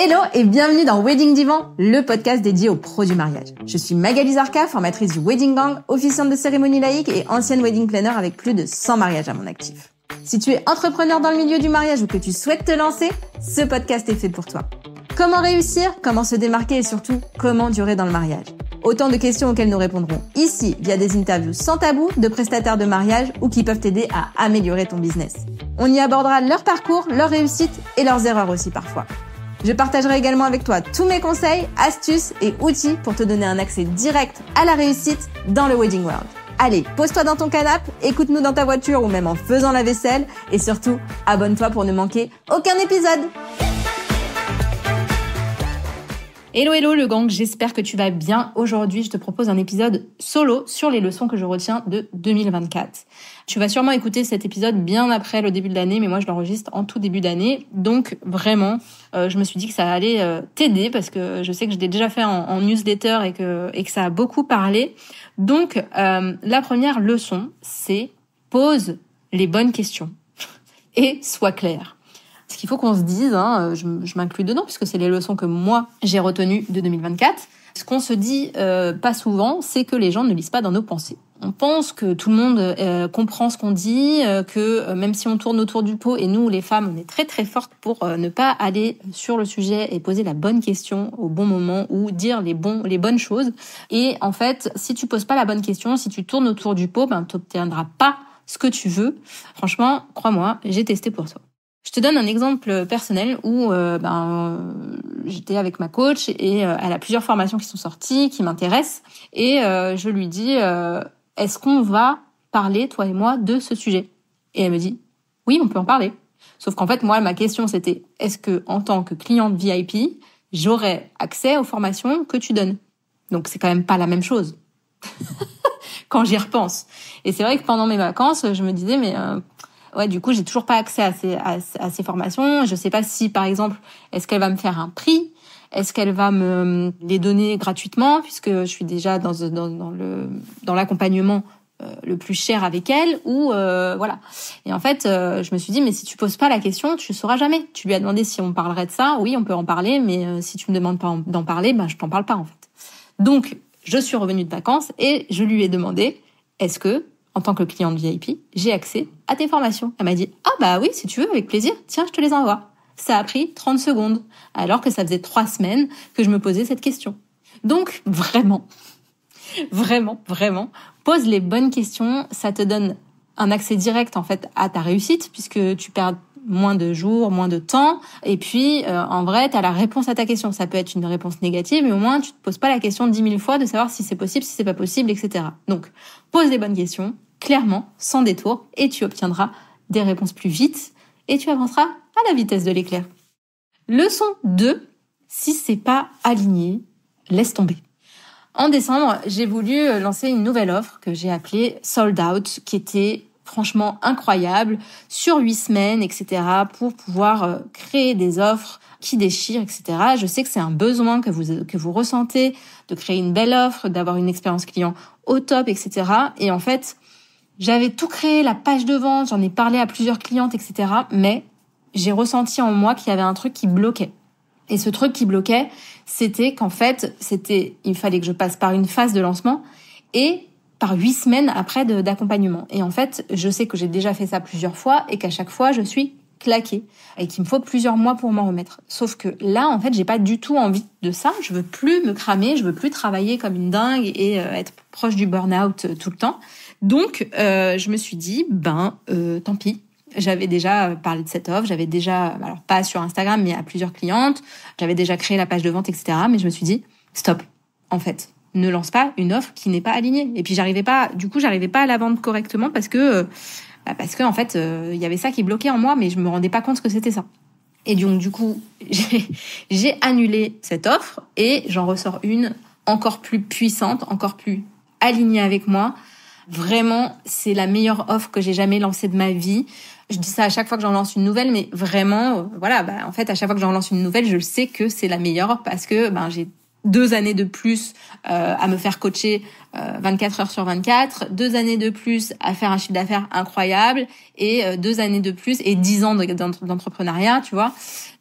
Hello et bienvenue dans Wedding Divan, le podcast dédié aux pros du mariage. Je suis Magali Zarka, formatrice du Wedding Gang, officiante de cérémonie laïque et ancienne wedding planner avec plus de 100 mariages à mon actif. Si tu es entrepreneur dans le milieu du mariage ou que tu souhaites te lancer, ce podcast est fait pour toi. Comment réussir, comment se démarquer et surtout, comment durer dans le mariage? Autant de questions auxquelles nous répondrons ici via des interviews sans tabou de prestataires de mariage ou qui peuvent t'aider à améliorer ton business. On y abordera leur parcours, leurs réussites et leurs erreurs aussi parfois. Je partagerai également avec toi tous mes conseils, astuces et outils pour te donner un accès direct à la réussite dans le wedding world. Allez, pose-toi dans ton canapé, écoute-nous dans ta voiture ou même en faisant la vaisselle et surtout, abonne-toi pour ne manquer aucun épisode. Hello le gang, j'espère que tu vas bien. Aujourd'hui, je te propose un épisode solo sur les leçons que je retiens de 2024. Tu vas sûrement écouter cet épisode bien après le début de l'année, mais moi je l'enregistre en tout début d'année. Donc vraiment, je me suis dit que ça allait t'aider parce que je sais que je l'ai déjà fait en newsletter et que ça a beaucoup parlé. Donc la première leçon, c'est pose les bonnes questions et sois clair. Ce qu'il faut qu'on se dise, je m'inclus dedans puisque c'est les leçons que moi j'ai retenues de 2024. Ce qu'on se dit pas souvent, c'est que les gens ne lisent pas dans nos pensées. On pense que tout le monde comprend ce qu'on dit, que même si on tourne autour du pot, et nous les femmes, on est très très fortes pour ne pas aller sur le sujet et poser la bonne question au bon moment ou dire les bonnes choses. Et en fait, si tu poses pas la bonne question, si tu tournes autour du pot, tu n'obtiendras pas ce que tu veux. Franchement, crois-moi, j'ai testé pour ça. Je te donne un exemple personnel où j'étais avec ma coach et elle a plusieurs formations qui sont sorties, qui m'intéressent. Et je lui dis, est-ce qu'on va parler, toi et moi, de ce sujet? Et elle me dit, oui, on peut en parler. Sauf qu'en fait, moi, ma question, c'était, est-ce que en tant que cliente VIP, j'aurais accès aux formations que tu donnes? Donc, c'est quand même pas la même chose. Quand j'y repense. Et c'est vrai que pendant mes vacances, je me disais, du coup, j'ai toujours pas accès à ces formations. Je sais pas si, par exemple, est-ce qu'elle va me faire un prix? Est-ce qu'elle va me les donner gratuitement puisque je suis déjà dans l'accompagnement le plus cher avec elle ou voilà. Et en fait, je me suis dit mais si tu poses pas la question, tu sauras jamais. Tu lui as demandé si on parlerait de ça. Oui, on peut en parler, mais si tu me demandes pas d'en parler, je t'en parle pas en fait. Donc, je suis revenue de vacances et je lui ai demandé est-ce que en tant que cliente VIP, j'ai accès à tes formations. Elle m'a dit « Ah bah oui, si tu veux, avec plaisir, tiens, je te les envoie. » Ça a pris 30 secondes, alors que ça faisait 3 semaines que je me posais cette question. Donc, vraiment, pose les bonnes questions. Ça te donne un accès direct, en fait, à ta réussite, puisque tu perds moins de jours, moins de temps. Et puis, en vrai, tu as la réponse à ta question. Ça peut être une réponse négative, mais au moins, tu te poses pas la question 10 000 fois de savoir si c'est possible, si c'est pas possible, etc. Donc, pose les bonnes questions, clairement, sans détour, et tu obtiendras des réponses plus vite, et tu avanceras à la vitesse de l'éclair. Leçon 2, si c'est pas aligné, laisse tomber. En décembre, j'ai voulu lancer une nouvelle offre que j'ai appelée Sold Out, qui était franchement incroyable, sur 8 semaines, etc., pour pouvoir créer des offres qui déchirent, etc. Je sais que c'est un besoin que vous ressentez, de créer une belle offre, d'avoir une expérience client au top, etc. Et en fait, j'avais tout créé, la page de vente, j'en ai parlé à plusieurs clientes, etc. Mais j'ai ressenti en moi qu'il y avait un truc qui bloquait. Et ce truc qui bloquait, c'était qu'en fait, il fallait que je passe par une phase de lancement et par 8 semaines après d'accompagnement. Et en fait, je sais que j'ai déjà fait ça plusieurs fois et qu'à chaque fois, je suis claquée et qu'il me faut plusieurs mois pour m'en remettre. Sauf que là, en fait, j'ai pas du tout envie de ça. Je veux plus me cramer, je veux plus travailler comme une dingue et être proche du burn-out tout le temps. Donc, je me suis dit, tant pis. J'avais déjà parlé de cette offre, j'avais déjà, alors pas sur Instagram, mais à plusieurs clientes. J'avais déjà créé la page de vente, etc. Mais je me suis dit, stop, en fait. Ne lance pas une offre qui n'est pas alignée. Et puis j'arrivais pas à la vendre correctement parce que en fait il y avait ça qui bloquait en moi, mais je me rendais pas compte que c'était ça. Et donc du coup j'ai annulé cette offre et j'en ressors une encore plus puissante, encore plus alignée avec moi. Vraiment, c'est la meilleure offre que j'ai jamais lancée de ma vie. Je dis ça à chaque fois que j'en lance une nouvelle, mais vraiment, en fait, à chaque fois que j'en lance une nouvelle, je sais que c'est la meilleure parce que j'ai 2 années de plus à me faire coacher 24 heures sur 24, 2 années de plus à faire un chiffre d'affaires incroyable et 2 années de plus et 10 ans d'entrepreneuriat, tu vois.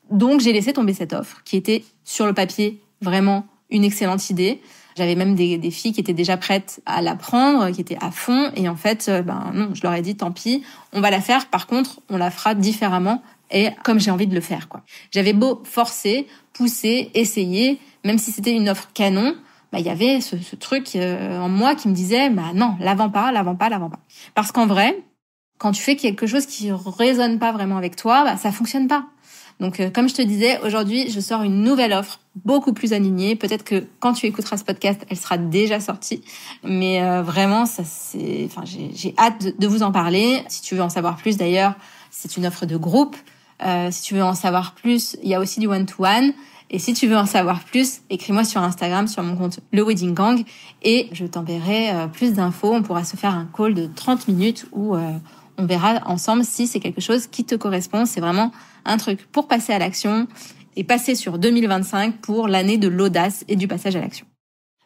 Donc, j'ai laissé tomber cette offre qui était sur le papier vraiment une excellente idée. J'avais même des filles qui étaient déjà prêtes à la prendre, qui étaient à fond. Et en fait, non, je leur ai dit, tant pis, on va la faire. Par contre, on la fera différemment et comme j'ai envie de le faire, quoi. J'avais beau forcer, pousser, essayer, même si c'était une offre canon, il y avait ce truc en moi qui me disait, non, la vends pas. Parce qu'en vrai, quand tu fais quelque chose qui résonne pas vraiment avec toi, ça fonctionne pas. Donc, comme je te disais, aujourd'hui, je sors une nouvelle offre, beaucoup plus alignée. Peut-être que quand tu écouteras ce podcast, elle sera déjà sortie. Mais vraiment, j'ai hâte de vous en parler. Si tu veux en savoir plus, d'ailleurs, c'est une offre de groupe. Si tu veux en savoir plus, il y a aussi du one-to-one. Et si tu veux en savoir plus, écris-moi sur Instagram, sur mon compte Le Wedding Gang, et je t'enverrai plus d'infos. On pourra se faire un call de 30 minutes où on verra ensemble si c'est quelque chose qui te correspond. C'est vraiment un truc pour passer à l'action et passer sur 2025 pour l'année de l'audace et du passage à l'action.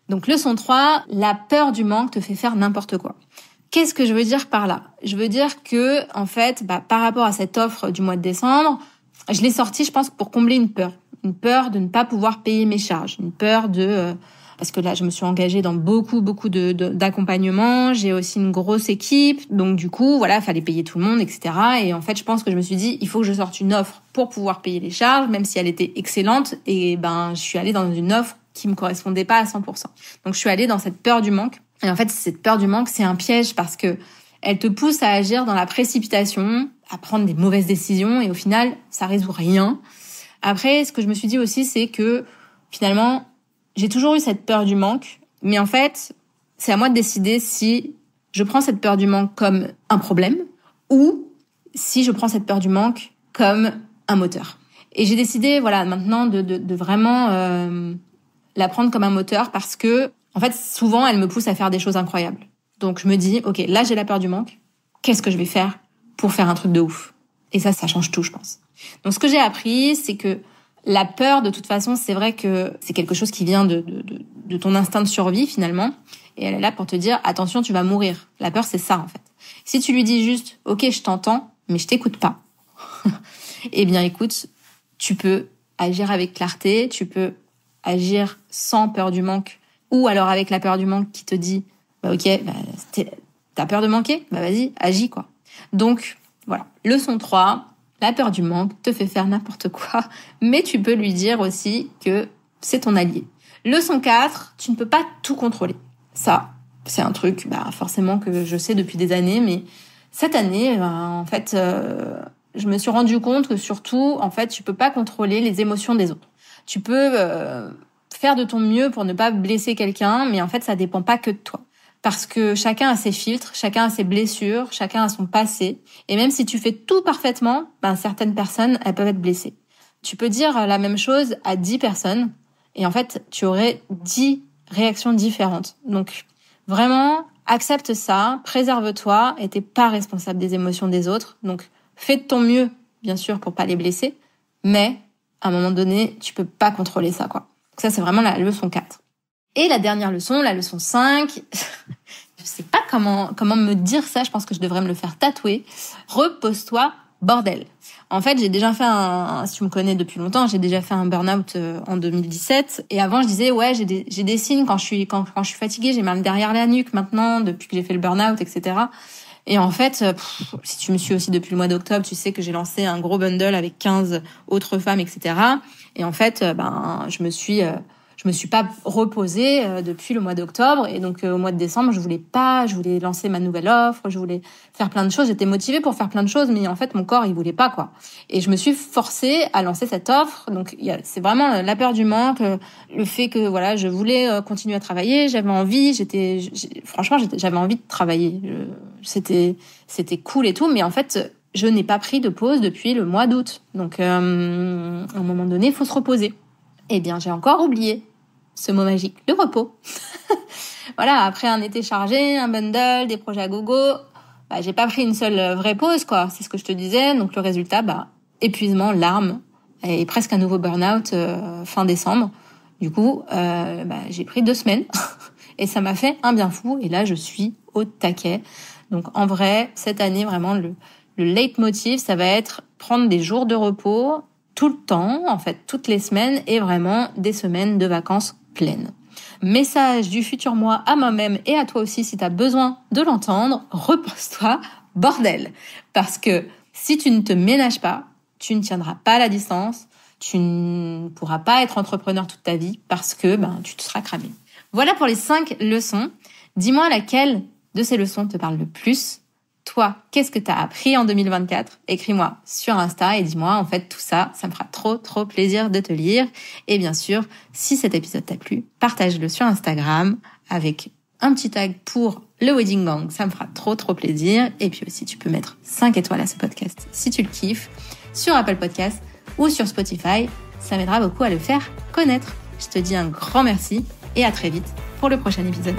Donc leçon 3, la peur du manque te fait faire n'importe quoi. Qu'est-ce que je veux dire par là ? Je veux dire que, en fait, par rapport à cette offre du mois de décembre, je l'ai sortie, je pense, pour combler une peur. Une peur de ne pas pouvoir payer mes charges. Une peur parce que là, je me suis engagée dans beaucoup d'accompagnement. J'ai aussi une grosse équipe. Donc, du coup, voilà, fallait payer tout le monde, etc. Et en fait, je pense que je me suis dit, il faut que je sorte une offre pour pouvoir payer les charges, même si elle était excellente. Et je suis allée dans une offre qui me correspondait pas à 100%. Donc, je suis allée dans cette peur du manque. Et en fait, cette peur du manque, c'est un piège parce que elle te pousse à agir dans la précipitation, à prendre des mauvaises décisions. Et au final, ça résout rien. Après, ce que je me suis dit aussi, c'est que finalement, j'ai toujours eu cette peur du manque, mais en fait, c'est à moi de décider si je prends cette peur du manque comme un problème ou si je prends cette peur du manque comme un moteur. Et j'ai décidé, voilà, maintenant de vraiment la prendre comme un moteur parce que, en fait, souvent, elle me pousse à faire des choses incroyables. Donc, je me dis, ok, là, j'ai la peur du manque. Qu'est-ce que je vais faire pour faire un truc de ouf ? Et ça change tout, je pense. Donc, ce que j'ai appris, c'est que la peur, de toute façon, c'est vrai que c'est quelque chose qui vient de ton instinct de survie, finalement. Et elle est là pour te dire, attention, tu vas mourir. La peur, c'est ça, en fait. Si tu lui dis juste, ok, je t'entends, mais je t'écoute pas. Eh bien, écoute, tu peux agir avec clarté, tu peux agir sans peur du manque, ou alors avec la peur du manque qui te dit, ok, t'as peur de manquer? Vas-y, agis, quoi. Donc, voilà. Leçon 3. La peur du manque te fait faire n'importe quoi, mais tu peux lui dire aussi que c'est ton allié. Leçon 4, tu ne peux pas tout contrôler. Ça, c'est un truc forcément que je sais depuis des années, mais cette année, en fait, je me suis rendu compte que surtout, en fait, tu peux pas contrôler les émotions des autres. Tu peux faire de ton mieux pour ne pas blesser quelqu'un, mais en fait, ça dépend pas que de toi. Parce que chacun a ses filtres, chacun a ses blessures, chacun a son passé. Et même si tu fais tout parfaitement, certaines personnes, elles peuvent être blessées. Tu peux dire la même chose à 10 personnes, et en fait, tu aurais 10 réactions différentes. Donc, vraiment, accepte ça, préserve-toi, et t'es pas responsable des émotions des autres. Donc, fais de ton mieux, bien sûr, pour pas les blesser, mais à un moment donné, tu peux pas contrôler ça, quoi. Donc ça, c'est vraiment la leçon 4. Et la dernière leçon, la leçon 5, je sais pas comment me dire ça, je pense que je devrais me le faire tatouer. Repose-toi, bordel. En fait, j'ai déjà fait si tu me connais depuis longtemps, j'ai déjà fait un burn-out en 2017. Et avant, je disais, ouais, j'ai des signes quand je suis fatiguée, j'ai mal derrière la nuque maintenant, depuis que j'ai fait le burn-out, etc. Et en fait, si tu me suis aussi depuis le mois d'octobre, tu sais que j'ai lancé un gros bundle avec 15 autres femmes, etc. Et en fait, je me suis pas reposée depuis le mois d'octobre, et donc au mois de décembre, je voulais lancer ma nouvelle offre, je voulais faire plein de choses, j'étais motivée pour faire plein de choses, mais en fait mon corps il voulait pas, quoi. Et je me suis forcée à lancer cette offre. Donc c'est vraiment la peur du manque, le fait que voilà, je voulais continuer à travailler, j'avais envie, franchement j'avais envie de travailler. C'était cool et tout, mais en fait je n'ai pas pris de pause depuis le mois d'août. Donc à un moment donné, il faut se reposer. Eh bien, j'ai encore oublié ce mot magique, le repos. Voilà, après un été chargé, un bundle, des projets à gogo, j'ai pas pris une seule vraie pause, quoi. C'est ce que je te disais. Donc le résultat, épuisement, larmes et presque un nouveau burn-out fin décembre. Du coup, j'ai pris 2 semaines et ça m'a fait un bien fou. Et là, je suis au taquet. Donc en vrai, cette année, vraiment, le leitmotiv, ça va être prendre des jours de repos tout le temps, en fait, toutes les semaines, et vraiment des semaines de vacances pleines. Message du futur moi à moi-même et à toi aussi si tu as besoin de l'entendre, repose-toi, bordel. Parce que si tu ne te ménages pas, tu ne tiendras pas la distance, tu ne pourras pas être entrepreneur toute ta vie parce que tu te seras cramé. Voilà pour les 5 leçons. Dis-moi laquelle de ces leçons te parle le plus. Toi, qu'est-ce que tu as appris en 2024 ? Écris-moi sur Insta et dis-moi, en fait, tout ça, ça me fera trop plaisir de te lire. Et bien sûr, si cet épisode t'a plu, partage-le sur Instagram avec un petit tag pour le Wedding Gang. Ça me fera trop plaisir. Et puis aussi, tu peux mettre 5 étoiles à ce podcast si tu le kiffes sur Apple Podcasts ou sur Spotify. Ça m'aidera beaucoup à le faire connaître. Je te dis un grand merci et à très vite pour le prochain épisode.